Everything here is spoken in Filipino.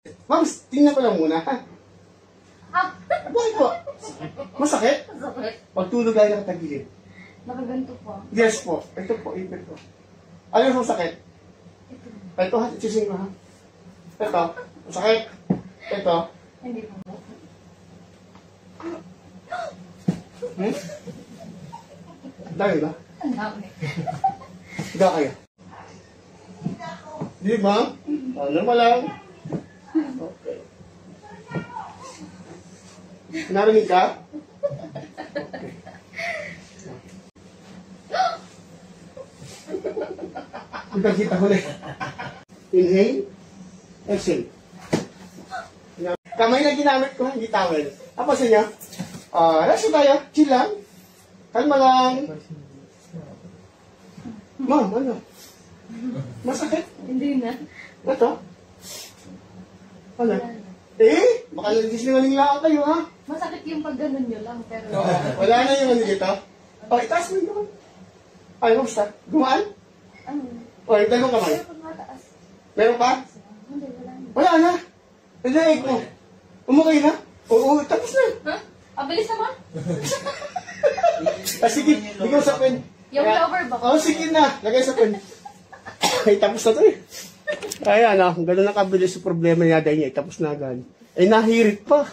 Ma'am, tingnan ko lang muna, ha? Ah! Bakit po? Masakit? Sakit. Pagtulog ay nakatagilid. Nakaganto po. Yes po. Ito po, ipit po. Ano yung sakit? Ito ha, itising mo ha. Ito, masakit. Ito. Hindi po. Hmm? Dami ba? Ang dami. Higa kayo. Di ba? Ano mo lang? Okay. Narinig ka? Okay. Ang pagkita ko na. Inhale. Exhale. Kamay na ginamit ko, hindi towel. Tapos niya, relax tayo. Chill lang. Kalma lang. Ma'am, ano? Masakit? Hindi na. Ito? Ano? Eh, baka nagsisingaling lang kayo, ha? Masakit yung pag ganun nyo lang, pero... Wala na yung ano dito? Itaas mo yung ay, kamusta? Gumaan? Ano? O, yung dalawang kamay. Pero pag mataas. Meron pa? Hindi, wala na. Wala na. Nalaig mo. Umakay na? Oo, tapos na. Ha? Abilis naman? Sige, bigyan sa pen. Yung lover ba? Oo, sige na. Lagay sa pen. Ay, tapos na to eh. Ayan, ganun ang kabilis yung problema niya dahil niya. Tapos na agad. Ay, nahirit pa.